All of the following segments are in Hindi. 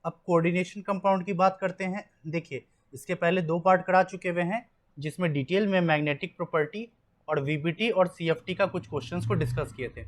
अब कोऑर्डिनेशन कंपाउंड की बात करते हैं। देखिए, इसके पहले 2 पार्ट करा चुके हुए हैं, जिसमें डिटेल में मैग्नेटिक प्रॉपर्टी और वीबीटी और सीएफटी का कुछ क्वेश्चंस को डिस्कस किए थे।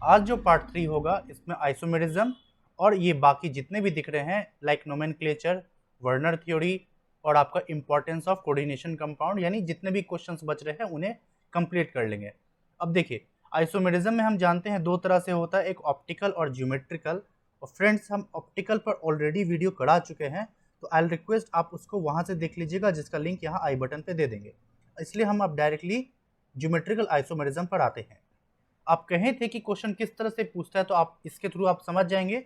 आज जो पार्ट 3 होगा, इसमें आइसोमेरिज्म और ये बाकी जितने भी दिख रहे हैं लाइक नोमेनक्लेचर, वर्नर थ्योरी और आपका इंपॉर्टेंस ऑफ कोऑर्डिनेशन कंपाउंड, यानी जितने भी क्वेश्चंस बच रहे हैं उन्हें कंप्लीट कर लेंगे। अब देखिए, आइसोमेरिज्म में हम जानते हैं 2 तरह से होता है, एक ऑप्टिकल और ज्योमेट्रिकल। और फ्रेंड्स, हम ऑप्टिकल पर ऑलरेडी वीडियो करा चुके हैं, तो आई रिक्वेस्ट आप उसको वहां से देख लीजिएगा, जिसका लिंक यहाँ आई बटन पे दे देंगे। इसलिए हम अब डायरेक्टली ज्योमेट्रिकल आइसोमेरिज्म पर आते हैं। आप कहे थे कि क्वेश्चन किस तरह से पूछता है, तो आप इसके थ्रू आप समझ जाएंगे।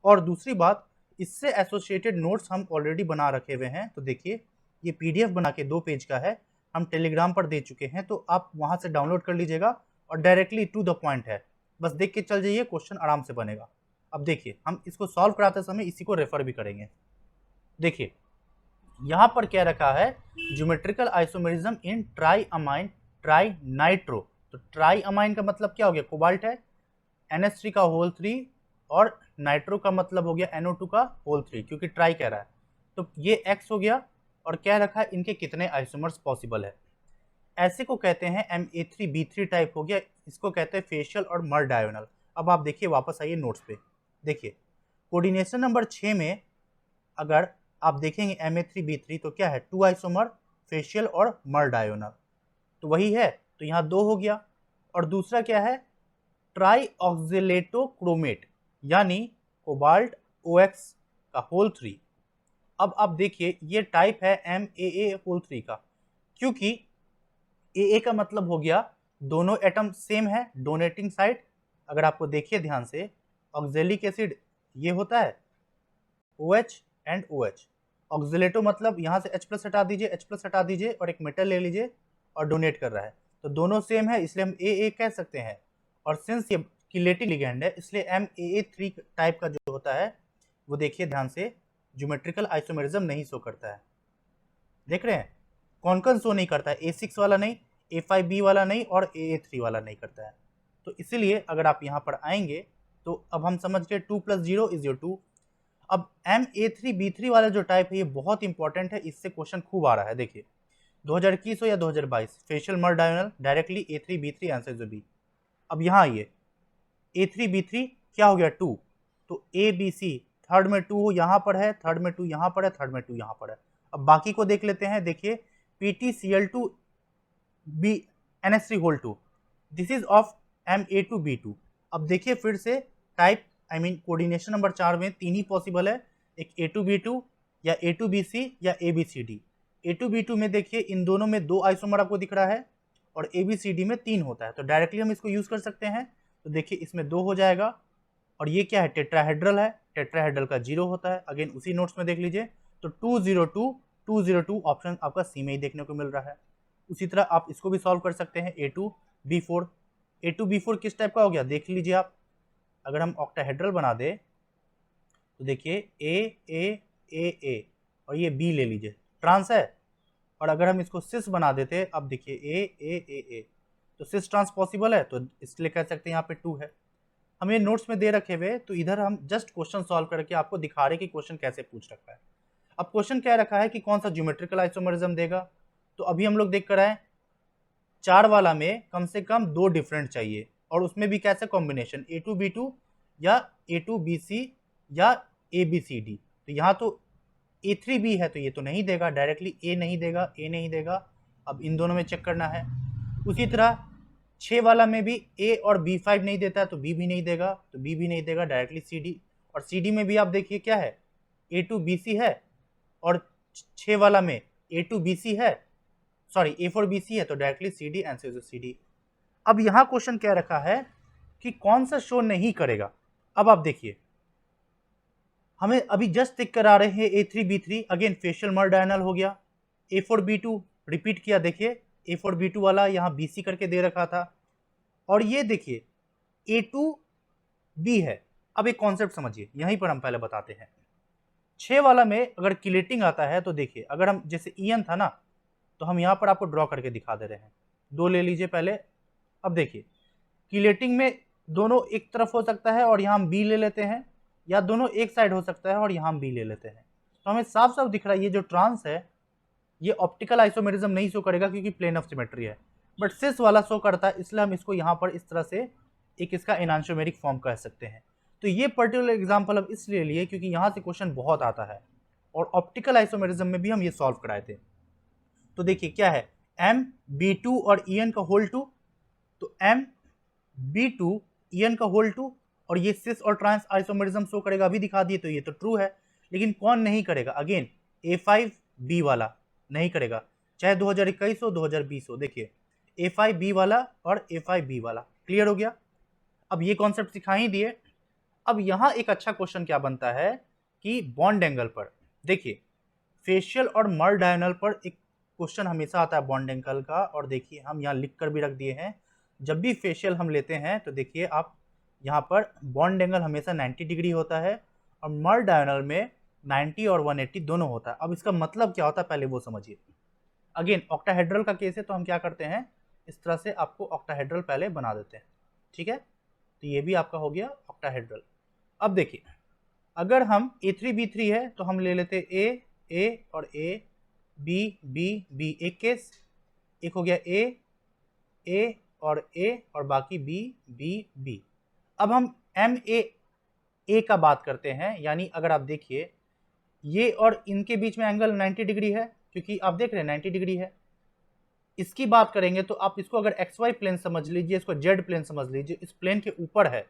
और दूसरी बात, इससे एसोसिएटेड नोट्स हम ऑलरेडी बना रखे हुए हैं। तो देखिए, ये पीडीएफ बना के 2 पेज का है, हम टेलीग्राम पर दे चुके हैं, तो आप वहां से डाउनलोड कर लीजिएगा और डायरेक्टली टू द पॉइंट है, बस देख के चल जाइए, क्वेश्चन आराम से बनेगा। अब देखिए, हम इसको सॉल्व कराते समय इसी को रेफर भी करेंगे। देखिए, यहां पर क्या रखा है, geometrical isomerism in try amine tri nitro. तो ट्राई अमाइन का मतलब क्या हो गया, कोबाल्ट है, NH3 का होल 3, और नाइट्रो का मतलब हो गया NO2 का होल 3, क्योंकि ट्राई कह रहा है। तो ये X हो गया, और क्या रखा है, इनके कितने आइसोमर्स पॉसिबल है। ऐसे को कहते हैं Ma3B3 टाइप हो गया, इसको कहते हैं फेशियल और मर डायगोनल। अब आप देखिए, वापस आइए नोट्स पे। देखिए, कोऑर्डिनेशन नंबर 6 में अगर आप देखेंगे Ma3B3, तो क्या है, 2 आइसोमर, फेशियल और मर डायगोनल, तो वही है, तो यहाँ 2 हो गया। और दूसरा क्या है, ट्राई ऑक्सिलेटोक्रोमेट, यानी कोबाल्ट OX का होल 3। अब आप देखिए, ये टाइप है MAA होल 3 का, क्योंकि AA का मतलब हो गया दोनों एटम सेम है, डोनेटिंग साइड। अगर आपको देखिए ध्यान से, ऑक्जेलिक एसिड ये होता है OH एंड OH। ऑक्जिलेटो मतलब यहाँ से H+ हटा दीजिए, H+ हटा दीजिए, और एक मेटल ले लीजिए और डोनेट कर रहा है, तो दोनों सेम है, इसलिए हम AA कह सकते हैं। और सिंस ये किलेटिक लिगेंड है, इसलिए MAA3 टाइप का जो होता है, वो देखिए ध्यान से, ज्योमेट्रिकल आइसोमेरिज्म नहीं शो करता है। देख रहे हैं, कौन कौन शो नहीं करता है, A6 वाला नहीं, A5B वाला नहीं, और AA3 वाला नहीं करता है। तो इसीलिए अगर आप यहाँ पर आएंगे, तो अब हम समझ गए 2 + 0 = 2। अब Ma3B3 वाला जो टाइप है, ये बहुत इंपॉर्टेंट है, इससे क्वेश्चन खूब आ रहा है। देखिए, 2021 हो या 2022, फेशियल मर डायगोनल, डायरेक्टली A3B3 आंसर जो बी। अब यहाँ आइए, A3B3 क्या हो गया, 2, तो ABC थर्ड में 2 यहाँ पर है, थर्ड में 2 यहाँ पर है, थर्ड में 2 यहाँ पर है। अब बाकी को देख लेते हैं। देखिए, PTCl2 NH3 whole 2, this is of Ma2B2। अब देखिए फिर से, टाइप कोऑर्डिनेशन नंबर 4 में 3 ही पॉसिबल है, एक A2B2 या A2BC या ABCD। A2B2 में देखिए, इन दोनों में 2 आइसोमर आपको दिख रहा है, और ABCD में 3 होता है, तो डायरेक्टली हम इसको यूज कर सकते हैं। तो देखिए, इसमें 2 हो जाएगा, और ये क्या है, टेट्राहेड्रल है, टेट्राहेड्रल का 0 होता है, अगेन उसी नोट्स में देख लीजिए। तो 202 ऑप्शन आपका सी में ही देखने को मिल रहा है। उसी तरह आप इसको भी सॉल्व कर सकते हैं, A2B4। A2B4 किस टाइप का हो गया, देख लीजिए आप। अगर हम ऑक्टाहेड्रल बना दे, तो देखिए A और ये B ले लीजिए, ट्रांस है। और अगर हम इसको सिस बना देते, अब देखिए A, तो सिस ट्रांस पॉसिबल है, तो इसलिए कह सकते हैं यहाँ पे 2 है। हमें नोट्स में दे रखे हुए, तो इधर हम जस्ट क्वेश्चन सॉल्व करके आपको दिखा रहे कि क्वेश्चन कैसे पूछ रखा है। अब क्वेश्चन क्या रखा है कि कौन सा ज्योमेट्रिकल आइसोमेरिज्म देगा, तो अभी हम लोग देख कर आए, 4 वाला में कम से कम 2 डिफरेंट चाहिए, और उसमें भी कैसे कॉम्बिनेशन, A2B2 या A2BC या ABCD। तो यहाँ तो A3B है, तो ये तो नहीं देगा, डायरेक्टली A नहीं देगा। अब इन दोनों में चेक करना है। उसी तरह 6 वाला में भी A और B5 नहीं देता है, तो B भी नहीं देगा, तो B भी नहीं देगा, डायरेक्टली CD। और CD में भी आप देखिए क्या है, A2BC है, और 6 वाला में A2BC है, सॉरी A4BC है, तो directly CD, answer is CD। अब यहाँ क्वेश्चन क्या रखा है कि कौन सा शो नहीं करेगा। अब आप देखिए, हमें अभी जस्ट टिक करा रहे हैं A3B3, अगेन फेशियल मर डायगोनल हो गया। A4B2 रिपीट किया, देखिए A4B2 वाला यहाँ BC करके दे रखा था, और ये देखिए A2B है। अब एक कॉन्सेप्ट समझिए, यहीं पर हम पहले बताते हैं। 6 वाला में अगर किलेटिंग आता है, तो देखिए, अगर हम जैसे EN था ना, तो हम यहाँ पर आपको ड्रॉ करके दिखा दे रहे हैं, 2 ले लीजिए पहले। अब देखिए, किलेटिंग में दोनों एक तरफ हो सकता है, और यहाँ हम B ले लेते हैं, या दोनों एक साइड हो सकता है और यहाँ हम बी ले लेते हैं। तो हमें साफ साफ दिख रहा है ये जो ट्रांस है ये ऑप्टिकल आइसोमेरिज्म नहीं शो करेगा क्योंकि प्लेन ऑफ सिमेट्री है, बट सिस वाला शो करता है, इसलिए हम इसको यहाँ पर इस तरह से एक इसका एनांशियोमेरिक फॉर्म कह सकते हैं। तो ये पर्टिकुलर एग्जांपल अब इसलिए लिए क्योंकि यहाँ से क्वेश्चन बहुत आता है और ऑप्टिकल आइसोमेरिज्म में भी हम ये सॉल्व कराए थे। तो देखिए क्या है एम बी टू और ई एन का होल टू, तो M B two E N का होल टू और ये सिस और ट्रांस आइसोमेरिज्म शो करेगा, अभी दिखा दिए, तो ये तो ट्रू है। लेकिन कौन नहीं करेगा, अगेन A5B वाला नहीं करेगा, चाहे 2021 हो 2020 हो। देखिए A5B वाला और A5B वाला क्लियर हो गया। अब ये कॉन्सेप्ट सिखा ही दिए। अब यहाँ एक अच्छा क्वेश्चन क्या बनता है कि बॉन्ड एंगल पर, देखिए फेशियल और मर डायगोनल पर एक क्वेश्चन हमेशा आता है बॉन्ड एंगल का, और देखिए हम यहाँ लिख कर भी रख दिए हैं। जब भी फेशियल हम लेते हैं तो देखिए आप यहाँ पर बॉन्ड एंगल हमेशा 90 डिग्री होता है और मर डायगोनल में 90 और 180 दोनों होता है। अब इसका मतलब क्या होता है पहले वो समझिए। अगेन ऑक्टाहेड्रल का केस है तो हम क्या करते हैं, इस तरह से आपको ऑक्टाहेड्रल पहले बना देते हैं, ठीक है। तो ये भी आपका हो गया ऑक्टाहेड्रल। अब देखिए अगर हम A3B3 है तो हम ले लेते A और A, B एक केस, एक हो गया A और A और बाकी B। अब हम MA का बात करते हैं, यानी अगर आप देखिए ये और इनके बीच में एंगल 90 डिग्री है क्योंकि आप देख रहे हैं 90 डिग्री है। इसकी बात करेंगे तो आप इसको अगर XY प्लेन समझ लीजिए, इसको Z प्लेन समझ लीजिए, इस प्लेन के ऊपर है,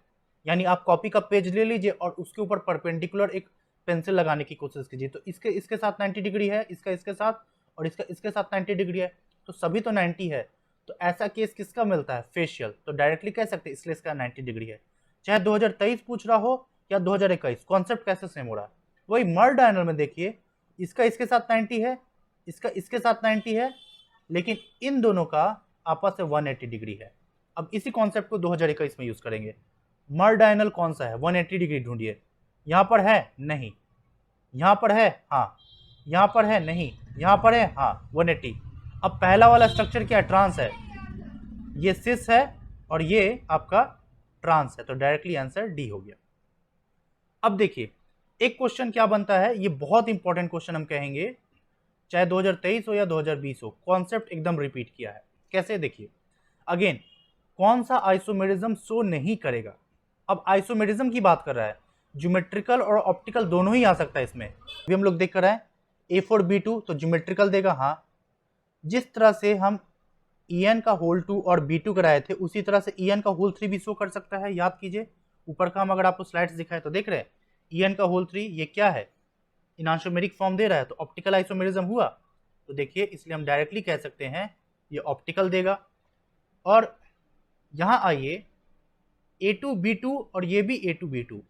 यानी आप कॉपी का पेज ले लीजिए और उसके ऊपर परपेंडिकुलर एक पेंसिल लगाने की कोशिश कीजिए। तो इसके साथ 90 डिग्री है, इसका इसके साथ, और इसका इसके साथ 90 डिग्री है, तो सभी तो 90 है। तो ऐसा केस किसका मिलता है, फेशियल, तो डायरेक्टली कह सकते हैं इसलिए इसका 90 डिग्री है। चाहे 2023 पूछ रहा हो या 2021, कॉन्सेप्ट कैसे सेम हो रहा है। वही मर डायगोनल में देखिए इसका इसके साथ 90 है, इसका इसके साथ 90 है, लेकिन इन दोनों का आपस में 180 डिग्री है। अब इसी कॉन्सेप्ट को 2021 में यूज करेंगे। मर डायगोनल कौन सा है, 180 डिग्री ढूंढिए। यहाँ पर है नहीं, यहाँ पर है हाँ, यहाँ पर है नहीं, यहाँ पर है हाँ, 180। अब पहला वाला स्ट्रक्चर क्या है, ट्रांस है, ये सिस है और ये आपका ट्रांस है, तो डायरेक्टली आंसर डी हो गया। अब देखिए एक क्वेश्चन क्या बनता है, ये बहुत इंपॉर्टेंट क्वेश्चन हम कहेंगे, चाहे 2023 हो या 2020 हो, कॉन्सेप्ट एकदम रिपीट किया है। कैसे, देखिए अगेन कौन सा आइसोमेरिज्म शो नहीं करेगा। अब आइसोमेरिज्म की बात कर रहा है, ज्योमेट्रिकल और ऑप्टिकल दोनों ही आ सकता है इसमें। अभी हम लोग देख कर रहे हैं A4B2 तो ज्योमेट्रिकल देगा, हाँ। जिस तरह से हम En का होल 2 और B2 कराए थे उसी तरह से En का होल 3 भी शो कर सकता है। याद कीजिए ऊपर का हम अगर आपको स्लाइड्स दिखाए तो देख रहे हैं En का होल 3 ये क्या है, इनांशियोमेरिक फॉर्म दे रहा है, तो ऑप्टिकल आइसोमेरिज्म हुआ। तो देखिए इसलिए हम डायरेक्टली कह सकते हैं ये ऑप्टिकल देगा। और यहाँ आइए A2B2 और ये भी A2B2।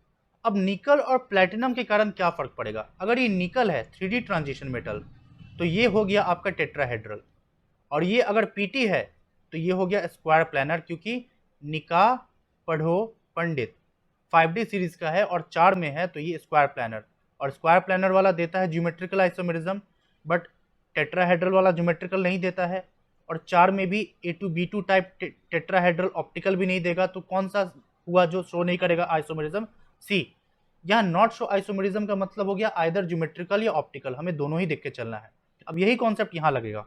अब निकल और प्लैटिनम के कारण क्या फर्क पड़ेगा, अगर ये निकल है 3D ट्रांजिशन मेटल तो ये हो गया आपका टेट्राहेड्रल, और ये अगर PT है तो ये हो गया स्क्वायर प्लानर, क्योंकि निकाह पढ़ो पंडित 5D सीरीज का है और 4 में है तो ये स्क्वायर प्लानर, और स्क्वायर प्लानर वाला देता है ज्योमेट्रिकल आइसोमेरिज्म, बट टेट्राहेड्रल वाला ज्योमेट्रिकल नहीं देता है, और 4 में भी A2B2 टाइप टेट्राहेड्रल ऑप्टिकल भी नहीं देगा। तो कौन सा हुआ जो शो नहीं करेगा आइसोमेरिज्म, सी। यहाँ नॉट शो आइसोमेरिज्म का मतलब हो गया आइदर ज्योमेट्रिकल या ऑप्टिकल, हमें दोनों ही देख के चलना है। अब यही कॉन्सेप्ट यहाँ लगेगा।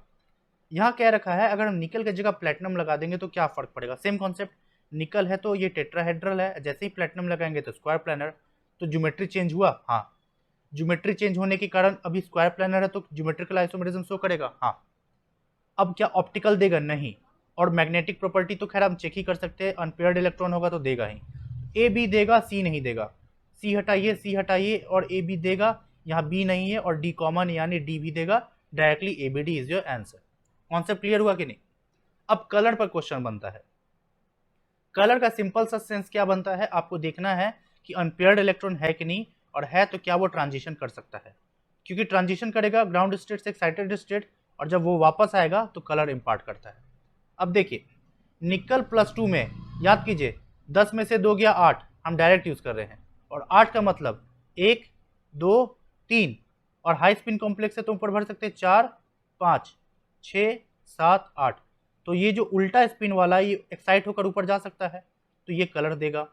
यहाँ क्या रखा है, अगर हम निकल की जगह प्लेटिनम लगा देंगे तो क्या फर्क पड़ेगा, सेम कॉन्सेप्ट। निकल है तो ये टेट्राहेड्रल है, जैसे ही प्लेटिनम लगाएंगे तो स्क्वायर प्लानर, तो ज्योमेट्री चेंज हुआ, हाँ। ज्योमेट्री चेंज होने के कारण अभी स्क्वायर प्लानर है तो ज्योमेट्रिकल आइसोमेरिज्म शो करेगा, हाँ। अब क्या ऑप्टिकल देगा, नहीं। और मैग्नेटिक प्रॉपर्टी तो खैर हम चेक ही कर सकते हैं, अनपेयर्ड इलेक्ट्रॉन होगा तो देगा ही। ए बी देगा, सी नहीं देगा, सी हटाइए और ए बी देगा, यहाँ बी नहीं है और डी कॉमन यानी डी भी देगा, directly A B D is your answer. Concept clear हुआ कि नहीं। अब कलर पर क्वेश्चन बनता है। कलर का सिंपल सा सेंस क्या बनता है, आपको देखना है कि अनपेयर्ड इलेक्ट्रॉन है कि नहीं, और है तो क्या वो ट्रांजिशन कर सकता है, क्योंकि ट्रांजिशन करेगा ग्राउंड स्टेट से एक्साइटेड स्टेट, और जब वो वापस आएगा तो कलर इंपार्ट करता है। अब देखिए निकल +2 में याद कीजिए 10 में से 2 गया 8, हम डायरेक्ट यूज कर रहे हैं, और 8 का मतलब 1 2 3, और हाई स्पिन कॉम्प्लेक्स है तो ऊपर भर सकते हैं 4 5 6 7 8, तो ये जो उल्टा स्पिन वाला ये एक्साइट होकर ऊपर जा सकता है, तो ये कलर देगा।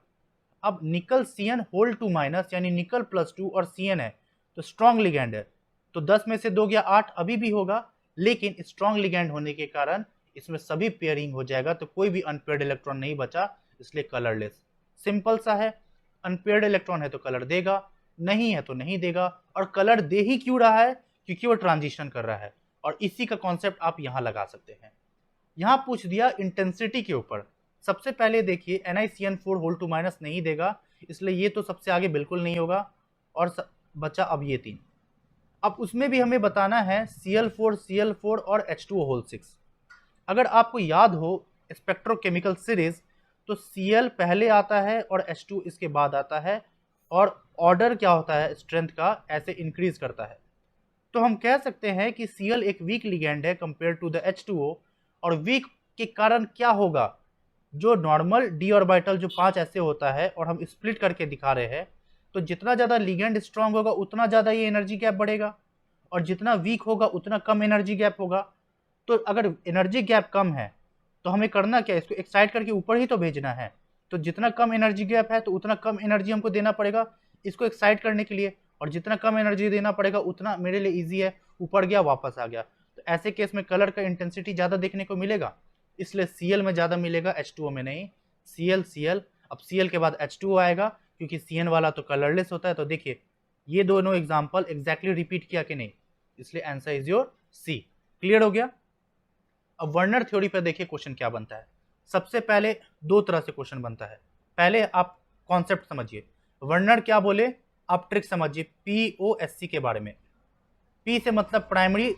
अब निकल Cn होल 2 माइनस यानी निकल +2 और Cn है तो स्ट्रॉन्ग लिगैंड है, तो 10 में से 2 गया 8 अभी भी होगा, लेकिन स्ट्रॉन्ग लिगैंड होने के कारण इसमें सभी पेयरिंग हो जाएगा, तो कोई भी अनपेयर्ड इलेक्ट्रॉन नहीं बचा, इसलिए कलरलेस। सिंपल सा है, अनपेयर्ड इलेक्ट्रॉन है तो कलर देगा, नहीं है तो नहीं देगा, और कलर दे ही क्यों रहा है, क्योंकि वो ट्रांजिशन कर रहा है, और इसी का कॉन्सेप्ट आप यहाँ लगा सकते हैं। यहाँ पूछ दिया इंटेंसिटी के ऊपर, सबसे पहले देखिए NiCN4 होल 2 माइनस नहीं देगा, इसलिए ये तो सबसे आगे बिल्कुल नहीं होगा, और बचा अब ये 3। अब उसमें भी हमें बताना है Cl4 और H2O होल 6। अगर आपको याद हो स्पेक्ट्रोकेमिकल सीरीज, तो Cl पहले आता है और H2 इसके बाद आता है, और ऑर्डर क्या होता है स्ट्रेंथ का, ऐसे इंक्रीज करता है। तो हम कह सकते हैं कि Cl एक वीक लिगेंड है कंपेयर टू द H2O, और वीक के कारण क्या होगा, जो नॉर्मल d ऑर्बिटल जो 5 ऐसे होता है और हम स्प्लिट करके दिखा रहे हैं, तो जितना ज़्यादा लिगेंड स्ट्रांग होगा उतना ज़्यादा ये एनर्जी गैप बढ़ेगा, और जितना वीक होगा उतना कम एनर्जी गैप होगा। तो अगर एनर्जी गैप कम है तो हमें करना क्या है, इसको एक्साइट करके ऊपर ही तो भेजना है, तो जितना कम एनर्जी गैप है तो उतना कम एनर्जी हमको देना पड़ेगा इसको एक्साइट करने के लिए, और जितना कम एनर्जी देना पड़ेगा उतना मेरे लिए ईजी है, ऊपर गया वापस आ गया। तो ऐसे केस में कलर का इंटेंसिटी ज़्यादा देखने को मिलेगा, इसलिए Cl में ज़्यादा मिलेगा, H2O में नहीं। Cl, अब Cl के बाद H2O आएगा, क्योंकि Cn वाला तो कलरलेस होता है। तो देखिए ये दोनों एग्जाम्पल एग्जैक्टली रिपीट किया कि नहीं, इसलिए answer is your C. Clear हो गया। अब वर्नर थ्योरी पर देखिए क्वेश्चन क्या बनता है। सबसे पहले दो तरह से क्वेश्चन बनता है, पहले आप कॉन्सेप्ट समझिए, वर्नर क्या बोले आप ट्रिक समझिए, POSC के बारे में। P से मतलब प्राइमरी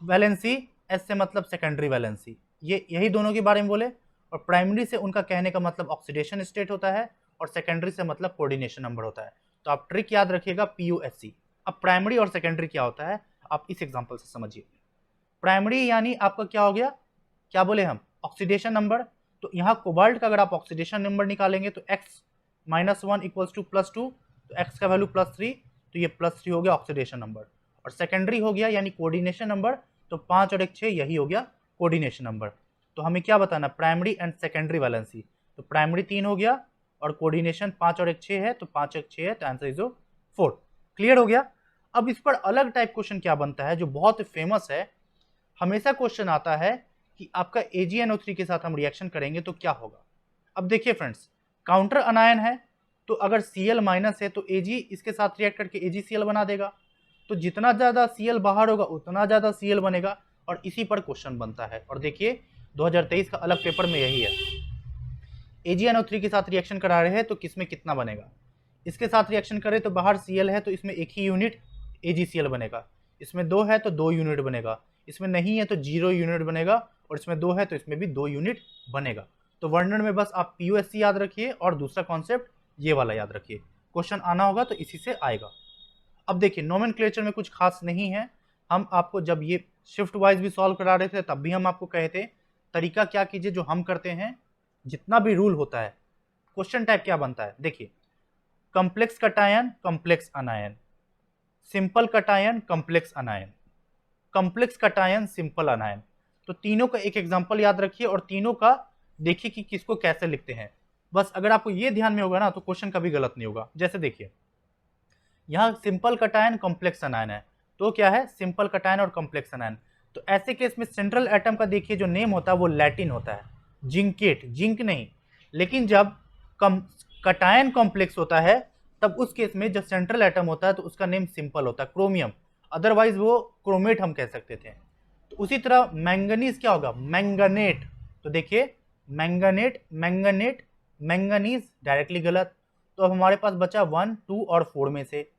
वैलेंसी, S से मतलब सेकेंडरी वैलेंसी, ये यही दोनों के बारे में बोले। और प्राइमरी से उनका कहने का मतलब ऑक्सीडेशन स्टेट होता है, और सेकेंडरी से मतलब कोऑर्डिनेशन नंबर होता है। तो आप ट्रिक याद रखिएगा POSC। अब प्राइमरी और सेकेंडरी क्या होता है आप इस एग्जांपल से समझिए। प्राइमरी यानी आपका क्या हो गया, क्या बोले हम, ऑक्सीडेशन नंबर। तो यहाँ कोबाल्ट का अगर आप ऑक्सीडेशन नंबर निकालेंगे तो x-1 इक्वल्स टू +2, तो x का वैल्यू +3, तो ये +3 हो गया ऑक्सीडेशन नंबर। और सेकेंडरी हो गया यानी कोऑर्डिनेशन नंबर, तो 5 और 1 6, यही हो गया कोऑर्डिनेशन नंबर। तो हमें क्या बताना, प्राइमरी एंड सेकेंडरी वैलेंसी। तो प्राइमरी 3 हो गया और कोऑर्डिनेशन 5 और 1 6 है, तो 5 1 6 है, तो आंसर इज 4। क्लियर हो गया। अब इस पर अलग टाइप क्वेश्चन क्या बनता है जो बहुत फेमस है, हमेशा क्वेश्चन आता है कि आपका AgNO3 के साथ हम रिएक्शन करेंगे तो क्या होगा। अब देखिए फ्रेंड्स, काउंटर अनायन है, तो अगर Cl माइनस है तो Ag इसके साथ रिएक्ट करके AgCl बना देगा, तो जितना ज़्यादा Cl बाहर होगा उतना ज़्यादा Cl बनेगा, और इसी पर क्वेश्चन बनता है। और देखिए 2023 का अलग पेपर में यही है, AgNO3 के साथ रिएक्शन करा रहे हैं तो किसमें कितना बनेगा, इसके साथ रिएक्शन करें तो बाहर Cl है तो इसमें 1 ही यूनिट AgCl बनेगा, इसमें 2 है तो 2 यूनिट बनेगा, इसमें नहीं है तो 0 यूनिट बनेगा, और इसमें 2 है तो इसमें भी 2 यूनिट बनेगा। तो वर्णन में बस आप POSC याद रखिए और दूसरा कॉन्सेप्ट ये वाला याद रखिए, क्वेश्चन आना होगा तो इसी से आएगा। अब देखिए नोमेनक्लेचर में कुछ खास नहीं है, हम आपको जब ये शिफ्ट वाइज भी सॉल्व करा रहे थे तब भी हम आपको कहे थे तरीका क्या कीजिए जो हम करते हैं, जितना भी रूल होता है। क्वेश्चन टाइप क्या बनता है, देखिए complex cation complex अनायन, simple cation complex अनायन, complex cation simple अनायन। तो तीनों का एक एग्जांपल याद रखिए और तीनों का देखिए कि किसको कैसे लिखते हैं। बस अगर आपको ये ध्यान में होगा ना तो क्वेश्चन कभी गलत नहीं होगा। जैसे देखिए यहाँ सिंपल कटायन कॉम्प्लेक्स अनायन है, तो क्या है सिंपल कटायन और कॉम्प्लेक्स अनायन। तो ऐसे केस में सेंट्रल एटम का देखिए जो नेम होता है वो लैटिन होता है, जिंकेट, जिंक नहीं। लेकिन जब कटायन कॉम्प्लेक्स होता है तब उस केस में जब सेंट्रल एटम होता है तो उसका नेम सिंपल होता है, क्रोमियम, अदरवाइज वो क्रोमेट हम कह सकते थे। तो उसी तरह मैंगनीज क्या होगा, मैंगनेट। तो देखिए मैंगनेट मैंगनेट मैंगनीज डायरेक्टली गलत। तो अब हमारे पास बचा 1 2 और 4 में से।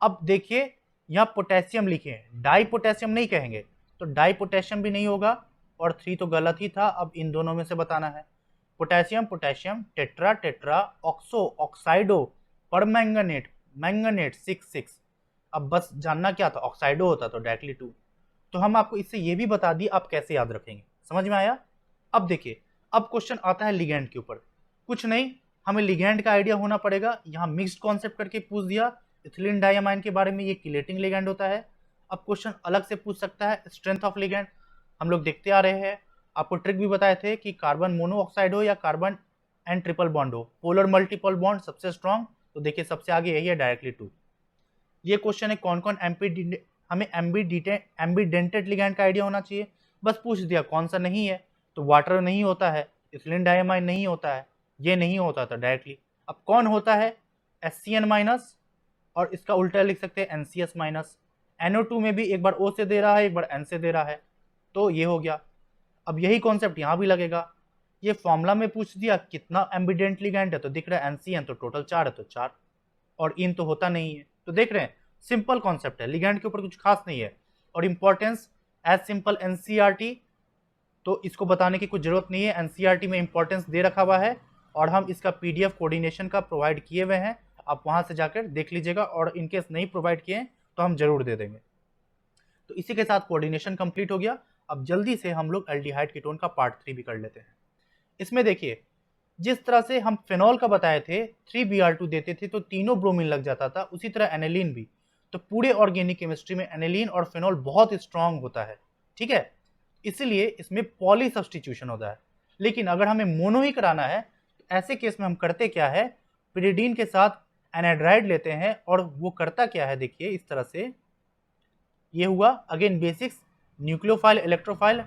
अब देखिए यहाँ पोटेशियम लिखे हैं, डाई पोटेशियम नहीं कहेंगे, तो डाई पोटेशियम भी नहीं होगा, और 3 तो गलत ही था। अब इन दोनों में से बताना है, potassium potassium, tetra tetra, oxo oxido, permanganate manganate 6 6। अब बस जानना क्या था, ऑक्साइडो होता तो डायरेक्टली 2। तो हम आपको इससे ये भी बता दिए आप कैसे याद रखेंगे, समझ में आया। अब देखिए अब क्वेश्चन आता है लिगेंड के ऊपर। कुछ नहीं, हमें लिगेंड का आइडिया होना पड़ेगा। यहाँ मिक्स्ड कॉन्सेप्ट करके पूछ दिया इथिलीन डायमाइन के बारे में, ये किलेटिंग लिगेंड होता है। अब क्वेश्चन अलग से पूछ सकता है स्ट्रेंथ ऑफ लिगेंड, हम लोग देखते आ रहे हैं। आपको ट्रिक भी बताए थे कि कार्बन मोनोऑक्साइड हो या कार्बन एन ट्रिपल बॉन्ड हो, पोलर मल्टीपल बॉन्ड सबसे स्ट्रॉन्ग, तो देखिए सबसे आगे यही है डायरेक्टली 2। ये क्वेश्चन है कौन कौन हमें एम्बीडेंटेड लिगैंड का आइडिया होना चाहिए, बस पूछ दिया कौन सा नहीं है, तो वाटर नहीं होता है, इथिलीन डायमाइन नहीं होता है, ये नहीं होता था डायरेक्टली। अब कौन होता है, HCN माइनस, और इसका उल्टा लिख सकते हैं NCS माइनस। NO2 में भी एक बार O से दे रहा है, एक बार N से दे रहा है, तो ये हो गया। अब यही कॉन्सेप्ट यहाँ भी लगेगा, ये फॉर्मूला में पूछ दिया कितना एम्बिडेंट लिगैंड है, तो दिख रहा है NCN, तो टोटल 4 है, तो 4, और इन तो होता नहीं है, तो देख रहे हैं सिंपल कॉन्सेप्ट है, लिगैंड के ऊपर कुछ खास नहीं है। और इंपॉर्टेंस एज सिंपल NCERT, तो इसको बताने की कुछ जरूरत नहीं है, NCERT में इंपॉर्टेंस दे रखा हुआ है, और हम इसका PDF कोऑर्डिनेशन का प्रोवाइड किए हुए हैं, आप वहां से जाकर देख लीजिएगा, और इनकेस नहीं प्रोवाइड किए तो हम जरूर दे देंगे। तो इसी के साथ कोऑर्डिनेशन कंप्लीट हो गया। अब जल्दी से हम लोग एल्डिहाइड कीटोन का पार्ट 3 भी कर लेते हैं। इसमें देखिए जिस तरह से हम फेनॉल का बताए थे 3Br2 देते थे तो तीनों ब्रोमीन लग जाता था, उसी तरह एनिलीन भी। तो पूरे ऑर्गेनिक केमिस्ट्री में एनिलीन और फेनॉल बहुत स्ट्रांग होता है, ठीक है, इसलिए इसमें पॉली सब्स्टिट्यूशन होता है। लेकिन अगर हमें मोनो ही कराना है तो ऐसे केस में हम करते क्या है, पिरिडीन के साथ एनाड्राइड लेते हैं, और वो करता क्या है देखिए इस तरह से, ये हुआ again basics, nucleophile electrophile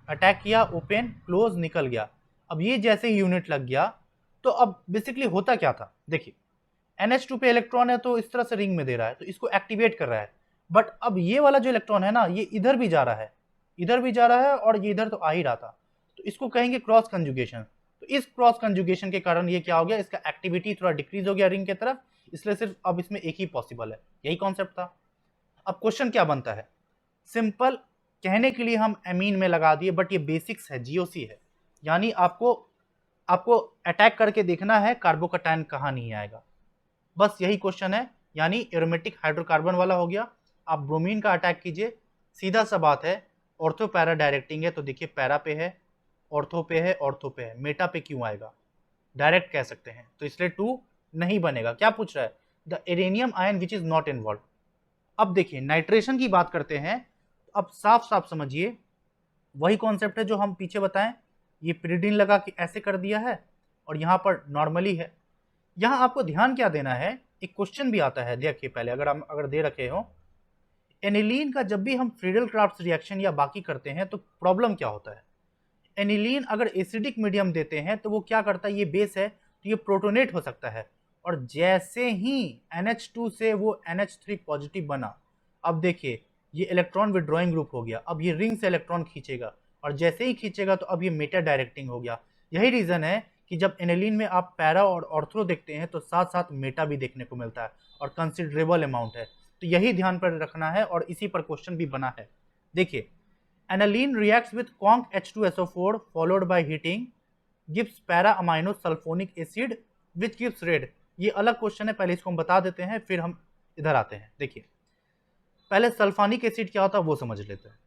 attack किया, ओपन क्लोज निकल गया। अब ये जैसे ही यूनिट लग गया तो अब बेसिकली होता क्या था, देखिए NH2 पे इलेक्ट्रॉन है तो इस तरह से रिंग में दे रहा है, तो इसको एक्टिवेट कर रहा है। बट अब ये वाला जो इलेक्ट्रॉन है ना, ये इधर भी जा रहा है, इधर भी जा रहा है, और ये इधर तो आ ही रहा था, तो इसको कहेंगे क्रॉस कंजुगेशन। तो इस क्रॉस कंजुगेशन के कारण ये क्या हो गया, इसका एक्टिविटी थोड़ा डिक्रीज हो गया रिंग की तरफ, इसलिए सिर्फ अब इसमें एक ही पॉसिबल है, यही कॉन्सेप्ट था। अब क्वेश्चन क्या बनता है, सिंपल कहने के लिए हम एमीन में लगा दिए, बट ये बेसिक्स है, GOC है, यानी आपको अटैक करके देखना है कार्बोकैटायन कहाँ नहीं आएगा, बस यही क्वेश्चन है, यानी एरोमेटिक हाइड्रोकार्बन वाला हो गया। आप ब्रोमीन का अटैक कीजिए, सीधा सा बात है, ऑर्थो पैरा डायरेक्टिंग है, तो देखिए पैरा पे है, ऑर्थो पे है, ऑर्थो पे है, मेटा पे क्यों आएगा, डायरेक्ट कह सकते हैं, तो इसलिए 2 नहीं बनेगा। क्या पूछ रहा है, the arenium ion which is not involve. अब देखिए नाइट्रेशन की बात करते हैं, अब साफ साफ समझिए वही कॉन्सेप्ट है जो हम पीछे बताएं, ये पिरिडीन लगा के ऐसे कर दिया है, और यहाँ पर नॉर्मली है। यहाँ आपको ध्यान क्या देना है, एक क्वेश्चन भी आता है, देखिए पहले अगर दे रखे हो, एनिलीन का जब भी हम फ्रीडल क्राफ्ट रिएक्शन या बाकी करते हैं तो प्रॉब्लम क्या होता है, एनिलीन अगर एसिडिक मीडियम देते हैं तो वो क्या करता है, ये बेस है तो ये प्रोटोनेट हो सकता है, और जैसे ही NH2 से वो NH3 पॉजिटिव बना, अब देखिए ये इलेक्ट्रॉन विड्रॉइंग ग्रुप हो गया, अब ये रिंग से इलेक्ट्रॉन खींचेगा, और जैसे ही खींचेगा तो अब ये मेटा डायरेक्टिंग हो गया। यही रीजन है कि जब एनिलीन में आप पैरा और ऑर्थ्रो देखते हैं तो साथ साथ मेटा भी देखने को मिलता है, और कंसिडरेबल अमाउंट है, तो यही ध्यान पर रखना है, और इसी पर क्वेश्चन भी बना है। देखिए aniline reacts with conc H2SO4 followed by heating gives para amino sulfonic acid which gives red। ये अलग क्वेश्चन है, पहले इसको हम बता देते हैं फिर हम इधर आते हैं। देखिए पहले सल्फोनिक एसिड क्या होता है वो समझ लेते हैं।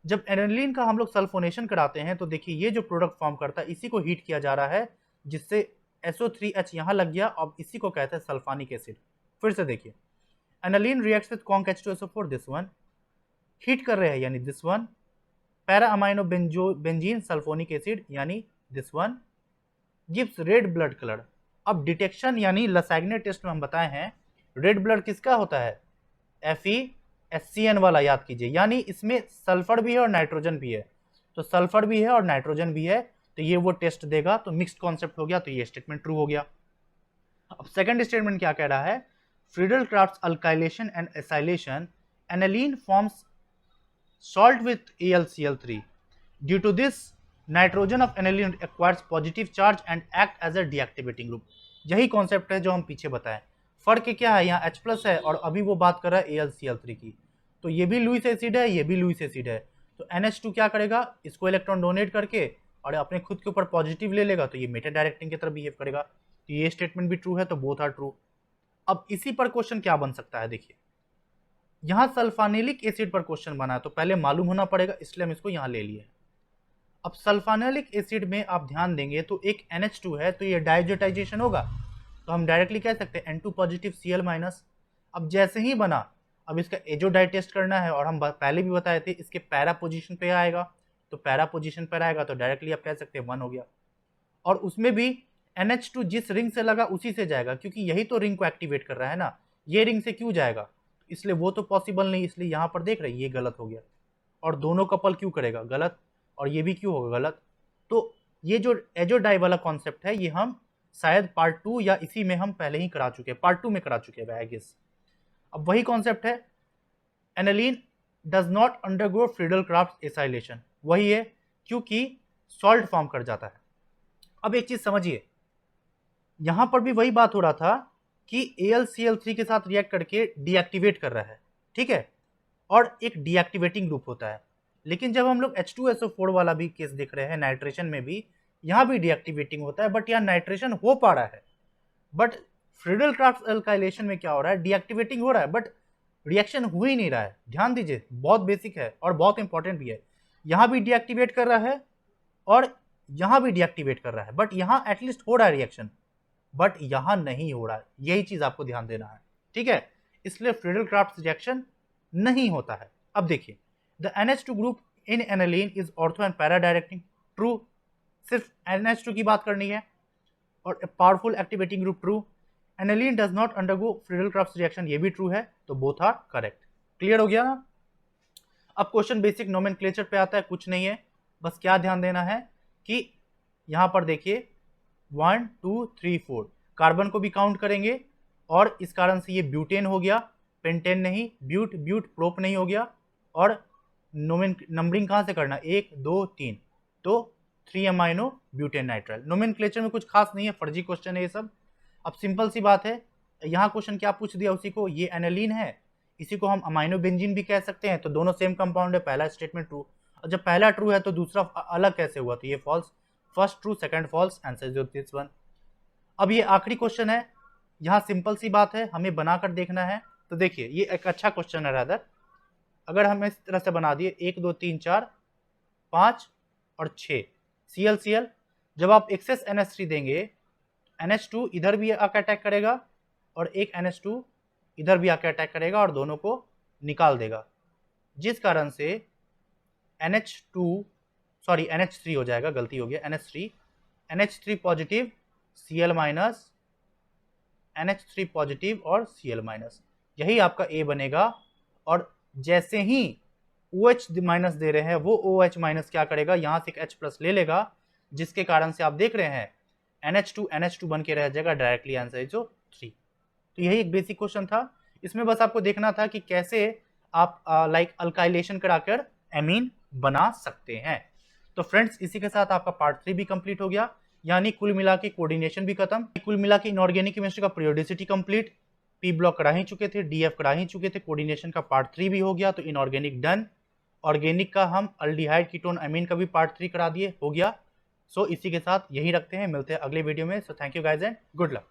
जब एनिलीन का हम लोग सल्फोनेशन कराते हैं तो देखिए ये जो प्रोडक्ट फॉर्म करता है इसी को हीट किया जा रहा है, जिससे SO3H यहाँ लग गया, अब इसी को कहते हैं सल्फोनिक एसिड। फिर से देखिए aniline reacts with conc H2SO4 this one, heat कर रहे हैं यानी this one, para amino benzene sulphonic acid यानी this one, gives red blood colour. अब डिटेक्शन यानी लसैग्ने टेस्ट में हम बताए हैं रेड ब्लड किसका होता है, FeSCN वाला, याद कीजिए, यानी इसमें सल्फर भी है और नाइट्रोजन भी है, तो सल्फर भी है और नाइट्रोजन भी है, तो ये वो टेस्ट देगा, तो मिक्स्ड कॉन्सेप्ट हो गया, तो ये स्टेटमेंट ट्रू हो गया। अब सेकंड स्टेटमेंट क्या कह रहा है, Friedel craft alkylation and acylation, aniline forms salt with AlCl3 due to this nitrogen of aniline acquires positive charge and act as a deactivating group। यही कॉन्सेप्ट है जो हम पीछे बताएं। फर्क क्या है, यहाँ H+ है और अभी वो बात कर रहा है AlCl3 की, तो ये भी लुईस एसिड है, ये भी लुईस एसिड है, तो NH2 क्या करेगा, इसको इलेक्ट्रॉन डोनेट करके और अपने खुद के ऊपर पॉजिटिव ले लेगा, तो ये मेटा डायरेक्टिंग की तरफ बिहेव करेगा, तो ये स्टेटमेंट भी ट्रू है, तो बोथ आर ट्रू। अब इसी पर क्वेश्चन क्या बन सकता है, देखिए यहाँ सल्फानिलिक एसिड पर क्वेश्चन बना है तो पहले मालूम होना पड़ेगा, इसलिए हम इसको यहाँ ले लिए। अब सल्फानिलिक एसिड में आप ध्यान देंगे तो एक NH2 है, तो ये डाइजेटाइजेशन होगा, तो हम डायरेक्टली कह सकते हैं N2 पॉजिटिव Cl-। अब जैसे ही बना, अब इसका एजोडाई टेस्ट करना है, और हम पहले भी बताए थे इसके पैरा पोजिशन पे आएगा, तो पैरा पोजिशन पर आएगा तो डायरेक्टली आप कह सकते हैं 1 हो गया। और उसमें भी NH2 जिस रिंग से लगा उसी से जाएगा, क्योंकि यही तो रिंग को एक्टिवेट कर रहा है ना, ये रिंग से क्यों जाएगा, इसलिए वो तो पॉसिबल नहीं, इसलिए यहाँ पर देख रहे हैं ये गलत हो गया। और दोनों कपल क्यों करेगा, गलत, और ये भी क्यों होगा, गलत। तो ये जो एजो डाई वाला कॉन्सेप्ट है, ये हम शायद पार्ट 2 या इसी में हम पहले ही करा चुके हैं, पार्ट 2 में करा चुके हैं आई गेस। अब वही कॉन्सेप्ट है, aniline does not undergo Friedel Crafts acylation, वही है, क्योंकि सॉल्ट फॉर्म कर जाता है। अब एक चीज समझिए, यहां पर भी वही बात हो रहा था कि AlCl3 के साथ रिएक्ट करके डीएक्टिवेट कर रहा है, ठीक है, और एक डीएक्टिवेटिंग ग्रुप होता है। लेकिन जब हम लोग H2SO4 वाला भी केस देख रहे हैं, नाइट्रेशन में भी, यहां भी डीएक्टिवेटिंग होता है, बट यहां नाइट्रेशन हो पा रहा है, बट फ्रीडल-क्राफ्ट अल्काइलेशन में क्या हो रहा है, डीएक्टिवेटिंग हो रहा है, बट रिएक्शन हो ही नहीं रहा है। ध्यान दीजिए, बहुत बेसिक है और बहुत इंपॉर्टेंट भी है। यहां भी डीएक्टिवेट कर रहा है और यहां भी डीएक्टिवेट कर रहा है, बट यहां एटलीस्ट हो रहा है रिएक्शन, बट यहां नहीं हो रहा है, यही चीज आपको ध्यान देना है, ठीक है। इसलिए फ्रीडल-क्राफ्ट रिएक्शन नहीं होता है। अब देखिए, the NH2 group in aniline is ortho and para directing, true, सिर्फ NH2 की बात करनी है, और powerful activating group, true. Aniline does not undergo Friedel Crafts reaction, ये भी ट्रू है, तो बोथ आर करेक्ट। क्लियर हो गया ना। अब क्वेश्चन बेसिक नोमेनक्लेचर पे आता है, कुछ नहीं है, बस क्या ध्यान देना है कि यहां पर देखिए 1 2 3 4 कार्बन को भी काउंट करेंगे, और इस कारण से ये ब्यूटेन हो गया, पेंटेन नहीं, ब्यूट ब्यूट प्रोप नहीं हो गया, और नंबरिंग कहां से करना, 1 2 3, तो 3 अमाइनो ब्यूटेन नाइट्राइल। नोमेनक्लेचर में कुछ खास नहीं है, फर्जी क्वेश्चन है ये सब। अब सिंपल सी बात है, यहाँ क्वेश्चन क्या पूछ दिया उसी को, ये एनालीन है, इसी को हम अमाइनो बेंजीन भी कह सकते हैं, तो दोनों सेम कंपाउंड है, पहला स्टेटमेंट ट्रू। और जब पहला ट्रू है तो दूसरा अलग कैसे हुआ, तो ये false, first true second false, answer जो दिस वन। अब ये आखिरी क्वेश्चन है, यहाँ सिंपल सी बात है, हमें बनाकर देखना है। तो देखिए ये एक अच्छा क्वेश्चन है रादर, अगर हम इस तरह से बना दिए 1 2 3 4 5 और 6 Cl, जब आप एक्सेस NH3 देंगे, NH2 इधर भी आकर अटैक करेगा और एक NH2 इधर भी आकर अटैक करेगा और दोनों को निकाल देगा, जिस कारण से NH3 हो जाएगा, गलती हो गया, NH3 positive, Cl minus, NH3 positive और Cl माइनस, यही आपका A बनेगा। और जैसे ही OH माइनस दे रहे हैं, वो OH माइनस क्या करेगा, यहां से एक H प्लस ले लेगा, जिसके कारण से आप देख रहे हैं NH2 बन के रह जाएगा, डायरेक्टली आंसर जो 3। तो यही एक बेसिक क्वेश्चन था, इसमें बस आपको देखना था कि कैसे आप लाइक अल्काइलेशन कराकर एमीन बना सकते हैं। तो फ्रेंड्स, इसी के साथ आपका पार्ट 3 भी कंप्लीट हो गया, यानी कुल मिला के कोऑर्डिनेशन भी खत्म, कुल मिला के इनऑर्गेनिक केमिस्ट्री का पीरियोडिसिटी कंप्लीट, पी ब्लॉक करा ही चुके थे, DF करा ही चुके थे, कोऑर्डिनेशन का पार्ट 3 भी हो गया, तो इनऑर्गेनिक डन। ऑर्गेनिक का हम अल्डिहाइड कीटोन अमीन का भी पार्ट 3 करा दिए, हो गया। सो इसी के साथ यही रखते हैं, मिलते हैं अगले वीडियो में। So thank you guys and good luck.